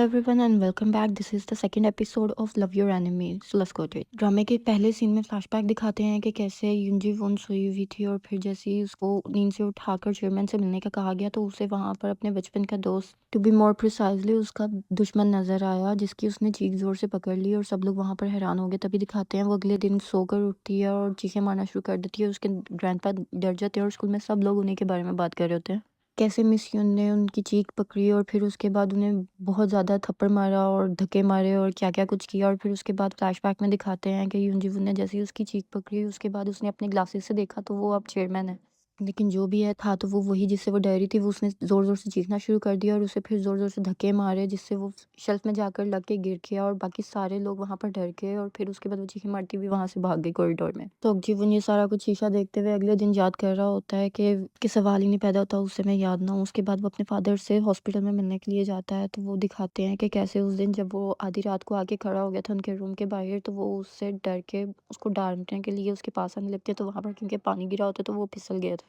Everyone and welcome back. This is the second episode of love your enemy. So let's go to it. ड्रामे के पहले scene में flashback दिखाते हैं कि कैसे युनजी वोन सोई हुई थी और फिर जैसे ही उसको नींद से उठाकर चेयरमैन से मिलने का कहा गया तो उसे वहां पर अपने बचपन का दोस्त, टू बी मोर प्रिसाइजली उसका दुश्मन नजर आया, जिसकी उसने चीख जोर से पकड़ ली और सब लोग वहां पर हैरान हो गए। तभी दिखाते हैं वो अगले दिन सोकर उठती है और चीखें मारना शुरू कर देती है। उसके ग्रैंडपा डर जाते हैं और स्कूल में सब लोग उन्हीं के बारे में बात कर रहे होते हैं, कैसे मिस युन ने उनकी चीख पकड़ी और फिर उसके बाद उन्हें बहुत ज़्यादा थप्पड़ मारा और धक्के मारे और क्या-क्या कुछ किया। और फिर उसके बाद फ्लैशबैक में दिखाते हैं कि युन जी-वुन ने जैसे ही उसकी चीख पकड़ी उसके बाद उसने अपने ग्लासेस से देखा तो वो अब चेयरमैन है। लेकिन जो भी है था तो वो वही जिससे वो डर रही थी। वो उसने ज़ोर-ज़ोर से चीखना शुरू कर दिया और उसे फिर ज़ोर-ज़ोर से धक्के मारे जिससे वो शेल्फ में जाकर लग के गिर गया और बाकी सारे लोग वहाँ पर डर गए और फिर उसके बाद वो चीखें मारती हुई वहाँ से भाग गई कॉरिडोर में। तो जी-वुन ये सारा कुछ शीशा देखते हुए अगले दिन याद कर रहा होता है कि सवाल ही नहीं पैदा होता उससे मैं याद ना हूँ। उसके बाद वो अपने फादर से हॉस्पिटल में मिलने के लिए जाता है तो वो दिखाते हैं कि कैसे उस दिन जब वो आधी रात को आके खड़ा हो गया था उनके रूम के बाहर तो वो उससे डर के उसको डांटने के लिए उसके पास आने लगते हैं तो वहाँ पर क्योंकि पानी गिरा होता है तो वो फिसल गए थे।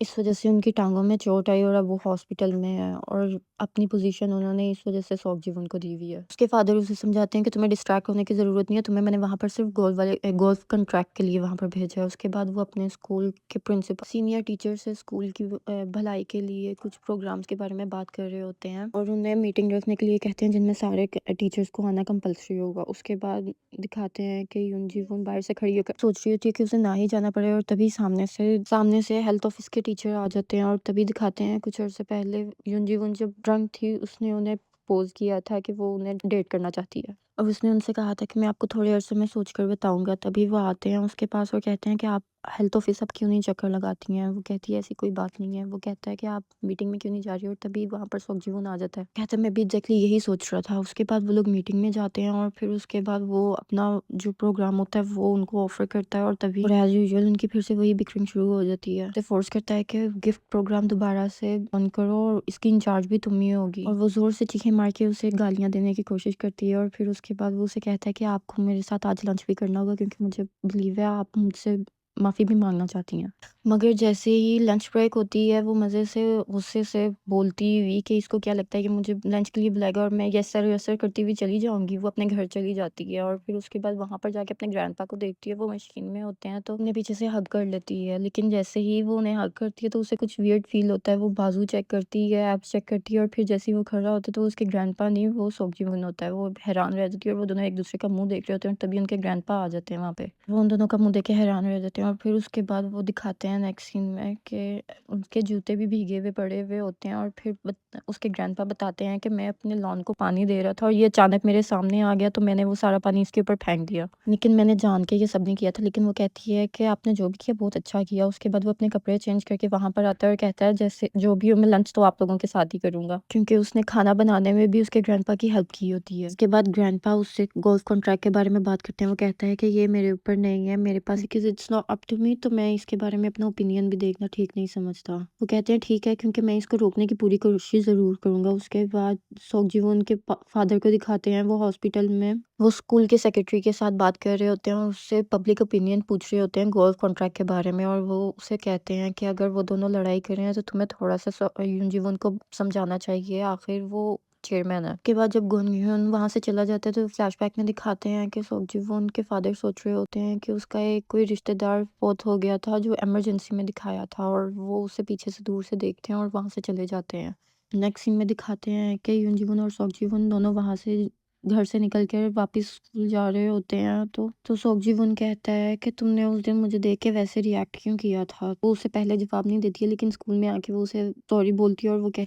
इस वजह से उनकी टांगों में चोट आई और अब वो हॉस्पिटल में है और अपनी पोजीशन उन्होंने इस वजह से सौग जीवन को दी हुई है। उसके फादर उसे समझाते हैं कि तुम्हें डिस्ट्रैक्ट होने की ज़रूरत नहीं है, तुम्हें मैंने वहाँ पर सिर्फ गोल्फ कॉन्ट्रैक्ट के लिए वहाँ पर भेजा है। उसके बाद वो अपने स्कूल के प्रिंसिपल सीनियर टीचर से स्कूल की भलाई के लिए कुछ प्रोग्राम्स के बारे में बात कर रहे होते हैं और उन्हें मीटिंग रखने के लिए कहते हैं जिनमें सारे टीचर्स को आना कंपलसरी होगा। उसके बाद दिखाते हैं कि यून जी वुन बाहर से खड़ी होकर सोच रही होती है कि उसे ना ही जाना पड़े और तभी सामने से हेल्थ ऑफिस के टीचर आ जाते हैं और तभी दिखाते हैं कुछ अर्से पहले यून जी वुन जब ड्रंक थी उसने उन्हें पोज किया था कि वो उन्हें डेट करना चाहती है और उसने उनसे कहा था कि मैं आपको थोड़े अरसे में सोच कर बताऊंगा। तभी वो आते हैं उसके पास और कहते हैं कि आप हेल्थ ऑफिस अब क्यों नहीं चक्कर लगाती हैं। वो कहती है ऐसी कोई बात नहीं है। वो कहता है कि आप मीटिंग में क्यों नहीं जा रही और तभी वहाँ पर सोगजीवन आ जाता है, कहता है मैं भी एग्जैक्टली यही सोच रहा था। उसके बाद वो लोग मीटिंग में जाते हैं और फिर उसके बाद वो अपना जो प्रोग्राम होता है वो उनको ऑफर करता है और तभी एज यूजुअल उनकी फिर से वही बिक्रिंग शुरू हो जाती है। तो फोर्स करता है कि गिफ्ट प्रोग्राम दोबारा से ऑन करो और इसकी इंचार्ज भी तुम ही होगी और वो जोर से चीखें मार के उसे गालियां देने की कोशिश करती है और फिर उसके बाद वो उसे कहता है कि आपको मेरे साथ आज लंच भी करना होगा क्योंकि मुझे बिलीव है आप मुझसे माफ़ी भी मांगना चाहती हैं। मगर जैसे ही लंच ब्रेक होती है वो मज़े से गुस्से से बोलती हुई कि इसको क्या लगता है कि मुझे लंच के लिए बुलाएगा और मैं यस सर करती हुई चली जाऊंगी। वो अपने घर चली जाती है और फिर उसके बाद वहाँ पर जाके अपने ग्रैंडपा को देखती है। वो मशीन में होते हैं तो उन्हें पीछे से हग कर लेती है, लेकिन जैसे ही वो उन्हें हग करती है तो उसे कुछ वियर्ड फील होता है। वो बाजू चेक करती है, एब्स चेक करती है और फिर जैसे ही वो खड़ा होता है तो उसके ग्रैंडपा नहीं वो सोगजीवन होता है। वो हैरान रह जाती है और वो दोनों एक दूसरे का मुंह देख रहे होते हैं और तभी उनके ग्रैंडपा आ जाते हैं वहाँ पे। वो उन दोनों का मुंह देख के हैरान रह जाते हैं और फिर उसके बाद वो दिखाते हैं नेक्स्ट सीन में कि उनके जूते भी भीगे हुए पड़े हुए होते हैं और फिर उसके ग्रैंडपा बताते हैं कि मैं अपने लॉन को पानी दे रहा था और ये अचानक मेरे सामने आ गया तो मैंने वो सारा पानी इसके ऊपर फेंक दिया, लेकिन मैंने जान के ये सब नहीं किया था। लेकिन वो कहती है कि आपने जो भी किया बहुत अच्छा किया। उसके बाद वो अपने कपड़े चेंज करके वहाँ पर आता है और कहता है जैसे जो भी हो मैं लंच तो आप लोगों के साथ ही करूंगा, क्योंकि उसने खाना बनाने में भी उसके ग्रैंडपा की हेल्प की होती है। उसके बाद ग्रैंडपा उससे गोल्फ कॉन्ट्रैक्ट के बारे में बात करते हैं। वो कहता है कि ये मेरे ऊपर नहीं है, मेरे पास because it's not up to me, तो मैं इसके बारे में अपना ओपिनियन भी देखना ठीक नहीं समझता। वो कहते हैं ठीक है क्योंकि मैं इसको रोकने की पूरी कोशिश ज़रूर करूंगा। उसके बाद सोगजीवो उनके फादर को दिखाते हैं। वो हॉस्पिटल में वो स्कूल के सेक्रेटरी के साथ बात कर रहे होते हैं और उससे पब्लिक ओपिनियन पूछ रहे होते हैं गोल्फ कॉन्ट्रैक्ट के बारे में और वो उसे कहते हैं कि अगर वो दोनों लड़ाई कर रहे हैं तो तुम्हें थोड़ा सा यूनजीवन को समझाना चाहिए, आखिर वो चेयरमैन है। उसके बाद जब गुनयुन वहाँ से चला जाता है तो फ्लैशबैक में दिखाते हैं कि सोगजीवो उनके फादर सोच रहे होते हैं कि उसका एक कोई रिश्तेदार फौत हो गया था जो इमरजेंसी में दिखाया था और वो उसे पीछे से दूर से देखते हैं और वहाँ से चले जाते हैं। नेक्स्ट सीन में दिखाते हैं कि यूनजीवन और सोगजीवन दोनों वहाँ से घर से निकल कर वापस स्कूल जा रहे होते हैं तो सोगजीवन कहता है कि तुमने उस दिन मुझे देख के वैसे रिएक्ट क्यों किया था। वो उसे पहले जवाब नहीं देती है लेकिन स्कूल में आके वो उसे सॉरी बोलती है और वो कह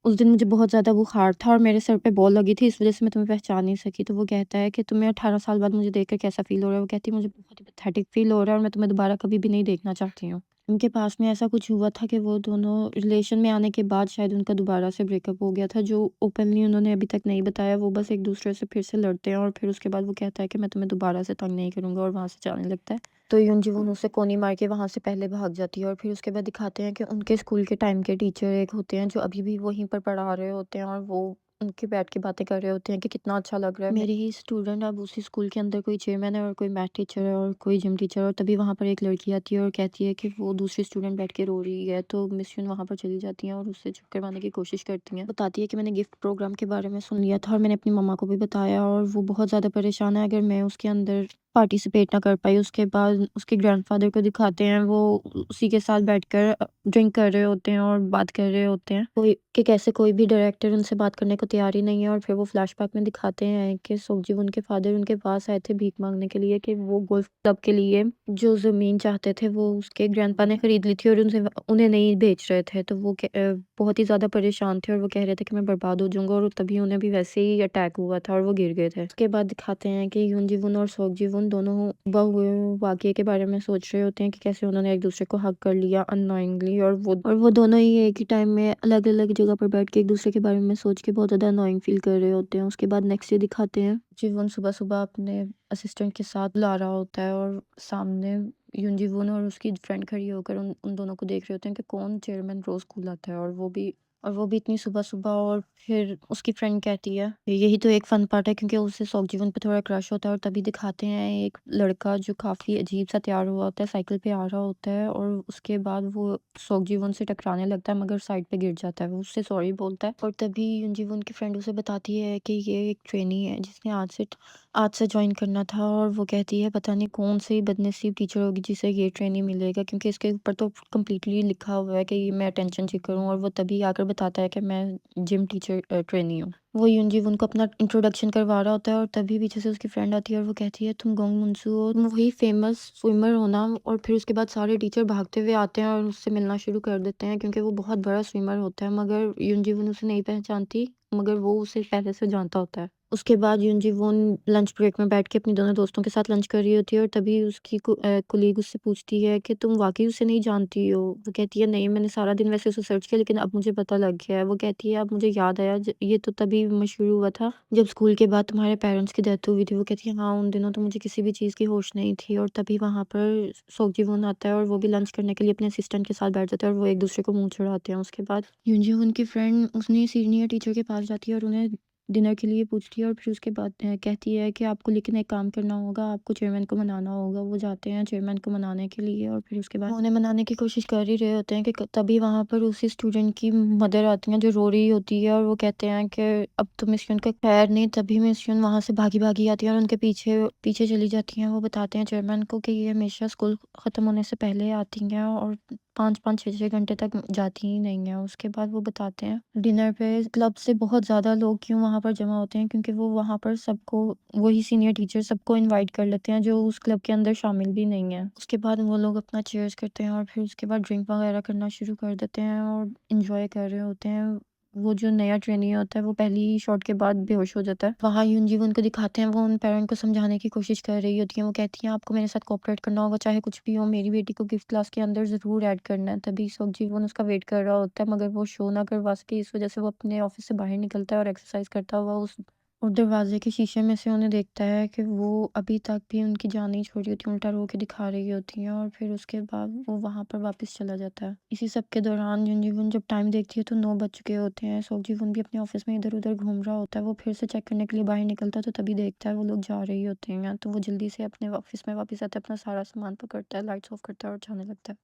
उस दिन मुझे बहुत ज़्यादा बुखार था और मेरे सर पे बॉल लगी थी इस वज़ह से मैं तुम्हें पहचान नहीं सकी। तो वो कहता है कि तुम्हें 18 साल बाद मुझे देखकर कैसा फ़ील हो रहा है? वो कहती है मुझे बहुत ही पैथेटिक फ़ील हो रहा है और मैं तुम्हें दोबारा कभी भी नहीं देखना चाहती हूँ। उनके पास में ऐसा कुछ हुआ था कि वो दोनों रिलेशन में आने के बाद शायद उनका दोबारा से ब्रेकअप हो गया था, जो ओपनली उन्होंने अभी तक नहीं बताया। वो बस एक-दूसरे से फिर से लड़ते हैं और फिर उसके बाद वो कहता है कि मैं तुम्हें दोबारा से तंग नहीं करूँगा और वहाँ से जाने लगता है। तो यूनजीवुन उसे कोनी मार के वहाँ से पहले भाग जाती है और फिर उसके बाद दिखाते हैं कि उनके स्कूल के टाइम के टीचर एक होते हैं जो अभी भी वहीं पर पढ़ा रहे होते हैं और वो उनके बैठ के बातें कर रहे होते हैं कि कितना अच्छा लग रहा है। मेरे ही स्टूडेंट अब उसी स्कूल के अंदर कोई चेयरमैन है और कोई मैथ टीचर है और कोई जिम टीचर है, और तभी वहाँ पर एक लड़की आती है और कहती है कि वो दूसरी स्टूडेंट बैठ के रो रही है, तो मिस यून वहाँ पर चली जाती हैं और उससे चुप करवाने की कोशिश करती हैं। बताती है कि मैंने गिफ्ट प्रोग्राम के बारे में सुन लिया था और मैंने अपनी मम्मा को भी बताया, और वो बहुत ज़्यादा परेशान है अगर मैं उसके अंदर पार्टिसिपेट ना कर पाई। उसके बाद उसके ग्रैंडफ़ादर को दिखाते हैं, वो उसी के साथ बैठकर ड्रिंक कर रहे होते हैं और बात कर रहे होते हैं। कोई कि कैसे कोई भी डायरेक्टर उनसे बात करने को तैयार ही नहीं है, और फिर वो फ्लैशबैक में दिखाते हैं कि सोकजिब उनके फादर उनके पास आए थे भीख माँगने के लिए कि वो गोल्फ क्लब के लिए जो ज़मीन चाहते थे वो उसके ग्रैंडपा ने खरीद ली थी और उनसे उन्हें नहीं बेच रहे थे। तो वो बहुत ही ज़्यादा परेशान थे और वो कह रहे थे कि मैं बर्बाद हो जाऊँगा, और तभी उन्हें भी वैसे ही अटैक हुआ था और वो गिर गए थे। उसके बाद दिखाते हैं कि यूनजीवुन और सोकजीवुन दोनों हुए हुए वाक़ये के बारे में सोच रहे होते हैं कि कैसे उन्होंने एक-दूसरे को हग कर लिया अननोइंगली, और वो दोनों ही एक ही टाइम में अलग-अलग जगह पर बैठ के एक-दूसरे के बारे में सोच के बहुत ज़्यादा अननोइंग फ़ील कर रहे होते हैं। उसके बाद नेक्स्ट डे दिखाते हैं, जीवन सुबह-सुबह अपने असिस्टेंट के साथ ला रहा होता है और सामने यूनजीवुन और उसकी फ्रेंड खड़ी होकर उन उन दोनों को देख रहे होते हैं कि कौन चेयरमैन रोज़ स्कूल आता है, और वो भी इतनी सुबह-सुबह। और फिर उसकी फ्रेंड कहती है, यही तो एक फ़न पार्ट है क्योंकि उसे सोकजीवन पे थोड़ा क्रश होता है, और तभी दिखाते हैं एक लड़का जो काफ़ी अजीब-सा तैयार हुआ होता है, साइकिल पे आ रहा होता है, और उसके बाद वो सोकजीवन से टकराने लगता है मगर साइड पे गिर जाता है। वो उससे सॉरी बोलता है, और तभी यूनजीवुन की फ्रेंड उसे बताती है कि ये एक ट्रेनी है जिसने आज से जॉइन करना था, और वो कहती है पता नहीं कौन-सी बदनसीब टीचर होगी जिसे ये ट्रेनी मिलेगा, क्योंकि इसके ऊपर तो कंप्लीटली लिखा हुआ है कि ये मैं अटेंशन सीकर हूँ, और वो तभी आकर बताता है कि मैं जिम टीचर ट्रेनी हूँ। वो यूनजीवुन को अपना इंट्रोडक्शन करवा रहा होता है, और तभी पीछे से उसकी फ्रेंड आती है और वो कहती है तुम गोंग मुनसू हो, तुम वही फेमस स्विमर हो ना। और फिर उसके बाद सारे टीचर भागते हुए आते हैं और उससे मिलना शुरू कर देते हैं क्योंकि वो बहुत बड़ा स्विमर होता है, मगर यूनजीवुन उसे नहीं पहचानती, मगर वो उसे पहले से जानता होता है। उसके बाद यूनजीवुन लंच ब्रेक में बैठ के अपनी दोनों दोस्तों के साथ लंच कर रही होती है, और तभी उसकी कोलीग उससे पूछती है कि तुम वाक़ई उसे नहीं जानती हो? वो कहती है नहीं, मैंने सारा दिन वैसे उसे सर्च किया लेकिन अब मुझे पता लग गया है। वो कहती है अब मुझे याद आया, ये तो तभी मशहूर हुआ था जब स्कूल के बाद तुम्हारे पेरेंट्स की डेथ हुई थी। वो कहती है हाँ, उन दिनों तो मुझे किसी भी चीज़ की होश नहीं थी। और तभी वहाँ पर सोकजीवुन आता है और वो भी लंच करने के लिए अपने असिस्टेंट के साथ बैठ जाता है, और वो एक दूसरे को मुँह चढ़ाते हैं। उसके बाद यूनजीवुन की फ्रेंड उसने सीनियर टीचर के पास जाती है और उन्हें डिनर के लिए पूछती है, और फिर उसके बाद कहती है कि आपको लेकिन एक काम करना होगा, आपको चेयरमैन को मनाना होगा। वो जाते हैं चेयरमैन को मनाने के लिए, और फिर उसके बाद वो उन्हें मनाने की कोशिश कर ही रहे होते हैं कि तभी वहाँ पर उसी स्टूडेंट की मदर आती हैं जो रो रही होती है, और वो कहते हैं कि अब तो मिस यून का खैर नहीं। तभी मिस यून वहाँ से भागी-भागी आती है और उनके पीछे पीछे चली जाती हैं। वो बताते हैं चेयरमैन को कि ये हमेशा स्कूल ख़त्म होने से पहले आती हैं और 5-5 6-6 घंटे तक जाती ही नहीं हैं। उसके बाद वो बताते हैं डिनर पे क्लब से बहुत ज़्यादा लोग क्यों वहाँ पर जमा होते हैं, क्योंकि वो वहाँ पर सबको वही सीनियर टीचर सबको इनवाइट कर लेते हैं जो उस क्लब के अंदर शामिल भी नहीं है। उसके बाद वो लोग अपना चीयर्स करते हैं और फिर उसके बाद ड्रिंक वगैरह करना शुरू कर देते हैं और एंजॉय कर रहे होते हैं। वो जो नया ट्रेनी होता है वो पहली ही शॉट के बाद बेहोश हो जाता है। वहाँ यूनजीवन को दिखाते हैं, वो उन पेरेंट को समझाने की कोशिश कर रही होती है। वो कहती हैं आपको मेरे साथ कोऑपरेट करना होगा, चाहे कुछ भी हो, मेरी बेटी को गिफ्ट क्लास के अंदर ज़रूर ऐड करना है। तभी सोकजीवन उसका वेट कर रहा होता है, मगर वो शो ना करवा सके, इस वज़ह से वो अपने ऑफ़िस से बाहर निकलता है और एक्सरसाइज़ करता हुआ उस और दरवाज़े के शीशे में से उन्हें देखता है कि वो अभी तक भी उनकी जान नहीं छोड़ी होती, उल्टा रो के दिखा रही होती हैं, और फिर उसके बाद वो वहाँ पर वापस चला जाता है। इसी सब के दौरान युनजीवन जब टाइम देखती है तो 9 बज चुके होते हैं। सोकजीवन भी अपने ऑफ़िस में इधर-उधर घूम रहा होता है। वो फिर से चेक करने के लिए बाहर निकलता है तो तभी देखता है वो लोग जा रही होते हैं। तो वो जल्दी से अपने ऑफ़िस में वापस आता है, अपना सारा सामान पकड़ता है, लाइट्स ऑफ़ करता है और जाने लगता है।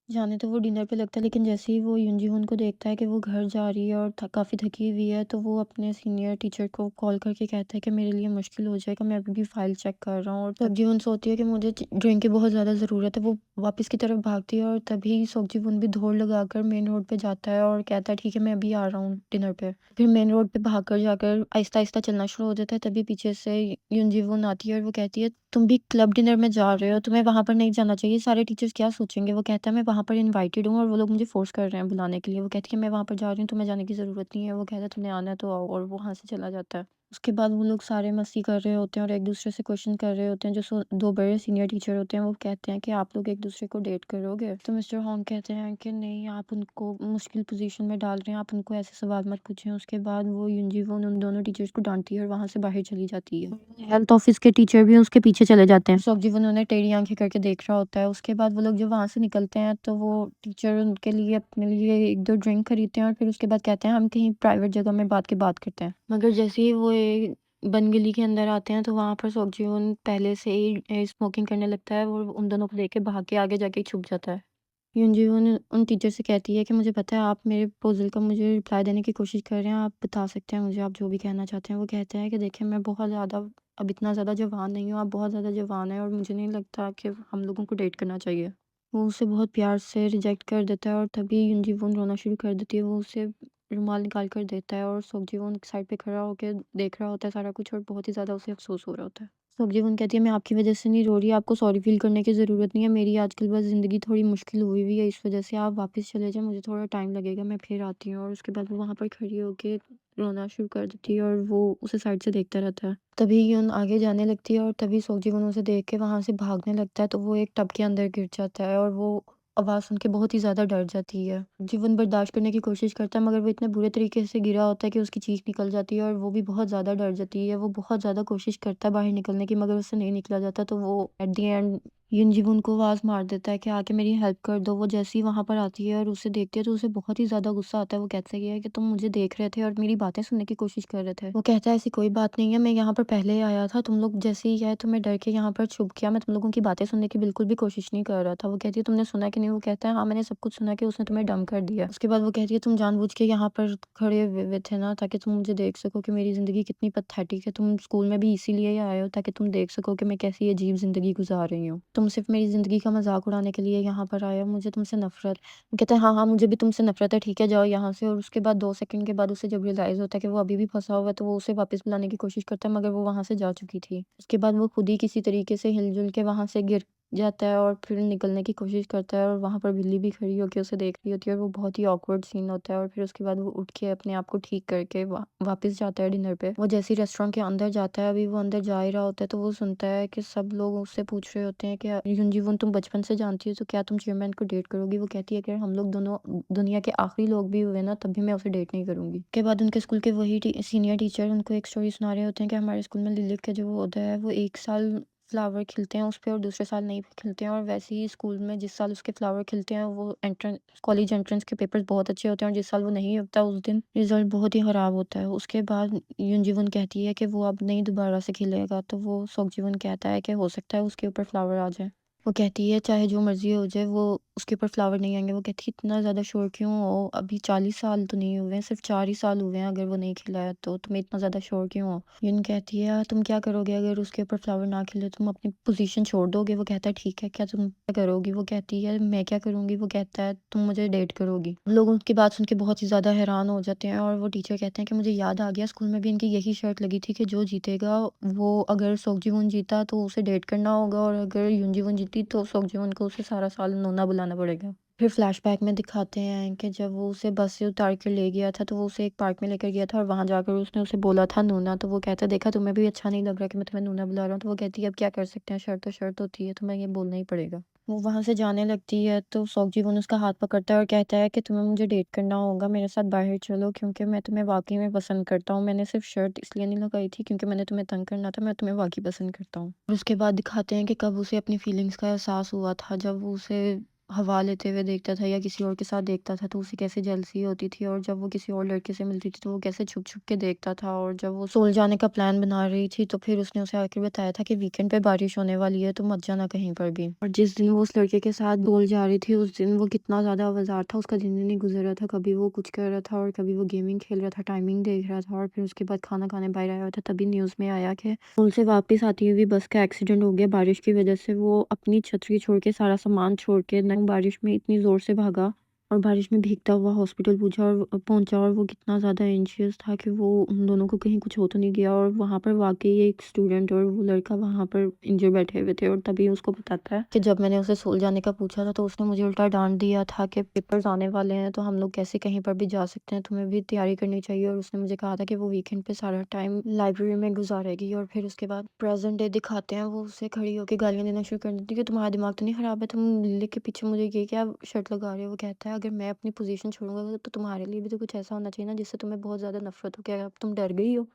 जाने तो वो डिनर पे लगता है, लेकिन जैसे ही वो यूनजीहोन को देखता है कि वो घर जा रही है और काफ़ी थकी हुई है, तो वो अपने सीनियर टीचर को कॉल करके कहता है कि मेरे लिए मुश्किल हो जाएगा, मैं अभी भी फ़ाइल चेक कर रहा हूँ। और सोकजीवन सोचती है कि मुझे ड्रिंक की बहुत ज़्यादा ज़रूरत है। वो वापस की तरफ भागती है और तभी सोकजीवन भी दौड़ लगाकर मेन रोड पे जाता है और कहता है ठीक है, मैं अभी आ रहा हूँ डिनर पे। फिर मेन रोड पे भागकर जाकर आहिस्ता-आहिस्ता चलना शुरू हो जाता है। तभी पीछे से यूनजीवन आती है और वो कहती है तुम भी क्लब डिनर में जा रहे हो, तुम्हें वहाँ पर नहीं जाना चाहिए, सारे टीचर्स क्या सोचेंगे? वो कहता है मैं वहाँ पर इनवाइटेड हूँ और वो लोग मुझे फ़ोर्स कर रहे हैं बुलाने के लिए। वो कहती है मैं वहाँ पर जा रही हूँ, तुम्हें जाने की ज़रूरत नहीं है। वो कहता है तुम्हें आना है तो आओ, और वो वहाँ से चला जाता है। उसके बाद वो लोग सारे मस्ती कर रहे होते हैं और एक-दूसरे से क्वेश्चन कर रहे होते हैं। जो 2 बड़े सीनियर टीचर होते हैं वो कहते हैं कि आप लोग एक-दूसरे को डेट करोगे? तो मिस्टर होंग कहते हैं कि नहीं, आप उनको मुश्किल पोज़ीशन में डाल रहे हैं, आप उनको ऐसे सवाल मत पूछें। उसके बाद वो युनजी वोन उन दोनों टीचर्स को डाँटती है और वहाँ से बाहर चली जाती है। हेल्थ ऑफिस के टीचर भी उसके पीछे चले जाते हैं। सॉक जी-वोन उन्हें टेढ़ी आँखें करके देख रहा होता है। उसके बाद वो लोग जब वहाँ से निकलते हैं तो वो टीचर उनके लिए अपने लिए 1-2 ड्रिंक खरीदते हैं और फिर उसके बाद कहते हैं हम कहीं प्राइवेट जगह में बात के बात करते हैं। मगर जैसे ही वो बंद गली के अंदर आते हैं तो वहाँ पर सोक जी-होन पहले से ही स्मोकिंग करने लगता है। वो उन दोनों को देख के भाग के आगे जाके छुप जाता है। यून जी-होन उन टीचर से कहती है कि मुझे पता है आप मेरे प्रपोज़ल का मुझे रिप्लाई देने की कोशिश कर रहे हैं, आप बता सकते हैं मुझे, आप जो भी कहना चाहते हैं। वो कहते हैं कि देखिए मैं बहुत ज़्यादा अब इतना ज़्यादा जवान नहीं हूँ, आप बहुत ज़्यादा जवान हैं और मुझे नहीं लगता कि हम लोगों को डेट करना चाहिए। वो उसे बहुत प्यार से रिजेक्ट कर देता है और तभी यून जी-वोन रोना शुरू कर देती है। वो उसे रुमाल निकाल कर देता है और सोक जी-वोन साइड पे खड़ा होके देख रहा होता है सारा कुछ और बहुत ही ज़्यादा उसे अफ़सोस हो रहा होता है। सोक जी-वोन कहती है मैं आपकी वज़ह से नहीं रो रही, आपको सॉरी फ़ील करने की ज़रूरत नहीं है। मेरी आजकल बस ज़िंदगी थोड़ी मुश्किल हुई हुई है, इस वज़ह से आप वापस चले जाएँ, मुझे थोड़ा टाइम लगेगा, मैं फिर आती हूँ। और उसके बाद वो वहाँ पर खड़ी होके रोना शुरू कर देती है और वो उसे साइड से देखता रहता है। तभी यून आगे जाने लगती है और तभी सोक जी-वोन उसे देख के वहाँ से भागने लगता है, तो वो एक टब के अंदर गिर जाता है और वो आवाज़ सुन के बहुत ही ज़्यादा डर जाती है। जीवन बर्दाश्त करने की कोशिश करता है मगर वो इतने बुरे तरीके से गिरा होता है कि उसकी चीख निकल जाती है और वो भी बहुत ज़्यादा डर जाती है। वो बहुत ज़्यादा कोशिश करता है बाहर निकलने की मगर उससे नहीं निकला जाता, तो वो एट द एंड युन जी-वून को आवाज़ मार देता है कि आके मेरी हेल्प कर दो। वो जैसे ही वहाँ पर आती है और उसे देखती है तो उसे बहुत ही ज़्यादा गुस्सा आता है। वो कहता है कि तुम मुझे देख रहे थे और मेरी बातें सुनने की कोशिश कर रहे थे। वो कहता है ऐसी कोई बात नहीं है, मैं यहाँ पर पहले ही आया था, तुम लोग जैसे ही आए तो मैं डर के यहाँ पर छुप गया, मैं तुम लोगों की बातें सुनने की बिल्कुल भी कोशिश नहीं कर रहा था। वो कहती है तुमने सुना कि नहीं? वो कहता है हाँ, मैंने सब कुछ सुना कि उसने तुम्हें डंप कर दिया। उसके बाद वो कहती है तुम जानबूझ के यहाँ पर खड़े हुए थे ना ताकि तुम मुझे देख सको कि मेरी ज़िंदगी कितनी पैथेटिक है। तुम स्कूल में भी इसीलिए ही आए हो ताकि तुम देख सको कि मैं कैसी अजीब ज़िंदगी गुज़ार रही हूँ। तुम सिर्फ़ मेरी ज़िंदगी का मज़ाक उड़ाने के लिए यहाँ पर आए हो, मुझे तुमसे नफ़रत। वो कहता है हाँ, हाँ, मुझे भी तुमसे नफ़रत है, ठीक है जाओ यहाँ से। और उसके बाद 2 सेकंड के बाद उसे जब रियलाइज़ होता है कि वो अभी भी फँसा हुआ है तो वो उसे वापस बुलाने की कोशिश करता है मगर वो वहाँ से जा चुकी थी। उसके बाद वो खुद ही किसी तरीके से हिल-जुल के वहाँ से गिर जाता है और फिर निकलने की कोशिश करता है और वहाँ पर बिल्ली भी खड़ी होके उसे देख रही होती है और वो बहुत ही ऑकवर्ड सीन होता है। और फिर उसके बाद वो उठ के अपने आप को ठीक करके वापस जाता है डिनर पे। वो जैसे ही रेस्टोरेंट के अंदर जाता है, अभी वो अंदर जा ही रहा होता है तो वो सुनता है कि सब लोग उससे पूछ रहे होते हैं कि युनजीवन तुम बचपन से जानती हो तो क्या तुम चेयरमैन को डेट करोगी? वो कहती है कि हम लोग दोनों दुनिया के आखिरी लोग भी हुए ना तब भी मैं उसे डेट नहीं करूँगी। उसके बाद उनके स्कूल के वही सीनियर टीचर उनको एक स्टोरी सुना रहे होते हैं कि हमारे स्कूल में लिलिट का जो पौधा है वो 1 साल फ्लावर खिलते हैं उस पे और दूसरे साल नहीं खिलते हैं। और वैसे ही स्कूल में जिस साल उसके फ्लावर खिलते हैं वो एंट्रेंस कॉलेज एंट्रेंस के पेपर्स बहुत अच्छे होते हैं और जिस साल वो नहीं होता उस दिन रिजल्ट बहुत ही ख़राब होता है। उसके बाद युनजीवन कहती है कि वो अब नहीं दोबारा से खिलेगा, तो वो सोकजीवन कहता है कि हो सकता है उसके ऊपर फ्लावर आ जाए। वो कहती है चाहे जो मर्ज़ी हो जाए वो उसके ऊपर फ्लावर नहीं आएँगे। वो कहती है इतना ज़्यादा श्योर क्यों हो? अभी 40 साल तो नहीं हुए हैं, सिर्फ़ 4 ही साल हुए हैं, अगर वो नहीं खिला है तो तुम्हें इतना ज़्यादा श्योर क्यों हो? यून कहती है तुम क्या करोगे अगर उसके ऊपर फ्लावर ना खिले? तुम अपनी पोज़ीशन छोड़ दोगे? वो कहता है ठीक है, क्या तुम क्या करोगी? वो कहती है मैं क्या करूँगी? वो कहता है तुम मुझे डेट करोगी? लोग उनकी बात सुन के बहुत ही ज़्यादा हैरान हो जाते हैं और वो टीचर कहते हैं कि मुझे याद आ गया, स्कूल में भी इनकी यही शर्त लगी थी कि जो जीतेगा वो अगर सोकजीवन जीता तो उसे डेट करना होगा और अगर यूनजीवन जीती तो सोकजीवन को उसे सारा साल नोना बुलाना पड़ेगा। फिर फ्लैशबैक में दिखाते हैं कि जब वो उसे बस से उतार कर ले गया था तो वो उसे एक पार्क में लेकर गया था और वहाँ जाकर उसने उसे बोला था नूना, तो वो कहता है देखा तुम्हें भी अच्छा नहीं लग रहा कि मैं तुम्हें नूना बुला रहा हूँ? तो वो कहती है अब क्या कर सकते हैं, शर्त तो शर्त होती है, तुम्हें ये बोलना ही पड़ेगा। वो वहाँ से जाने लगती है तो सोकजीवन उसका हाथ पकड़ता है और कहता है कि तुम्हें मुझे डेट करना होगा, मेरे साथ बाहर चलो क्योंकि मैं तुम्हें वाक़ई में पसंद करता हूँ। मैंने सिर्फ़ शर्त इसलिए नहीं लगाई थी क्योंकि मैंने तुम्हें तंग करना था, मैं तुम्हें वाक़ई पसंद करता हूँ। और उसके बाद दिखाते हैं कि कब उसे अपनी फीलिंग्स का एहसास हुआ था, जब वो उसे हवा लेते हुए देखता था या किसी और के साथ देखता था तो उसे कैसे जेलसी होती थी और जब वो किसी और लड़के से मिलती थी तो वो कैसे छुप-छुप के देखता था। और जब वो सोल जाने का प्लान बना रही थी तो फिर उसने उसे आके बताया था कि वीकेंड पे बारिश होने वाली है तो मत जाना कहीं पर भी। और जिस दिन वो उस लड़के के साथ सोल जा रही थी उस दिन वो कितना ज़्यादा आवाज़ार था, उसका दिन ही नहीं गुज़र रहा था। कभी वो कुछ कर रहा था और कभी वो गेमिंग खेल रहा था, टाइमिंग देख रहा था और फिर उसके बाद खाना खाने बाहर आया हुआ था। तभी न्यूज़ में आया कि स्कूल से वापस आती हुई बस का एक्सीडेंट हो गया बारिश की वजह से। वो अपनी छतरी छोड़ के सारा सामान छोड़ के न बारिश में इतनी ज़ोर से भागा और बारिश में भीगता हुआ हॉस्पिटल पहुंचा और वो कितना ज़्यादा एंशियस था कि वो उन दोनों को कहीं कुछ हो तो नहीं गया, और वहाँ पर वाकई एक स्टूडेंट और वो लड़का वहाँ पर इंजर बैठे हुए थे। और तभी उसको बताता है कि जब मैंने उसे स्कूल जाने का पूछा था तो उसने मुझे उल्टा डांट दिया था कि पेपर्स आने वाले हैं तो हम लोग कैसे कहीं पर भी जा सकते हैं, तुम्हें भी तैयारी करनी चाहिए। और उसने मुझे कहा था कि वो वीकेंड पे सारा टाइम लाइब्रेरी में गुजारेगी। और फिर उसके बाद प्रेजेंट डे दिखाते हैं, वो उससे खड़ी होकर गालियां देना शुरू कर देती है कि तुम्हारा दिमाग तो नहीं खराब है, तुम लिख के पीछे मुझे ये क्या शर्ट लगा रहे हो। वो कहता है अगर मैं अपनी पोजीशन छोड़ूंगा तो तुम्हारे लिए भी तो कुछ ऐसा होना चाहिए ना जिससे तुम्हें बहुत ज्यादा नफरत हो। क्या अब तुम डर गई हो?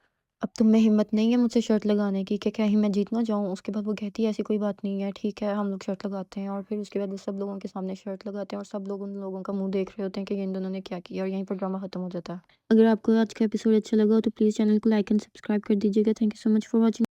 अब तुम में हिम्मत नहीं है मुझसे शर्ट लगाने की? क्या कहीं मैं जीत ना जाऊँ? उसके बाद वो कहती है ऐसी कोई बात नहीं है, ठीक है हम लोग शर्ट लगाते हैं। और फिर उसके बाद वो सब लोगों के सामने शर्ट लगाते हैं और सब लोग उन लोगों का मुंह देख रहे होते हैं कि इन दोनों ने क्या किया, और यहीं पर ड्रामा खत्म हो जाता है। अगर आपको आज का एपिसोड अच्छा लगा हो तो प्लीज़ चैनल को लाइक एंड सब्सक्राइब कर दीजिएगा। Thank you so much for watching.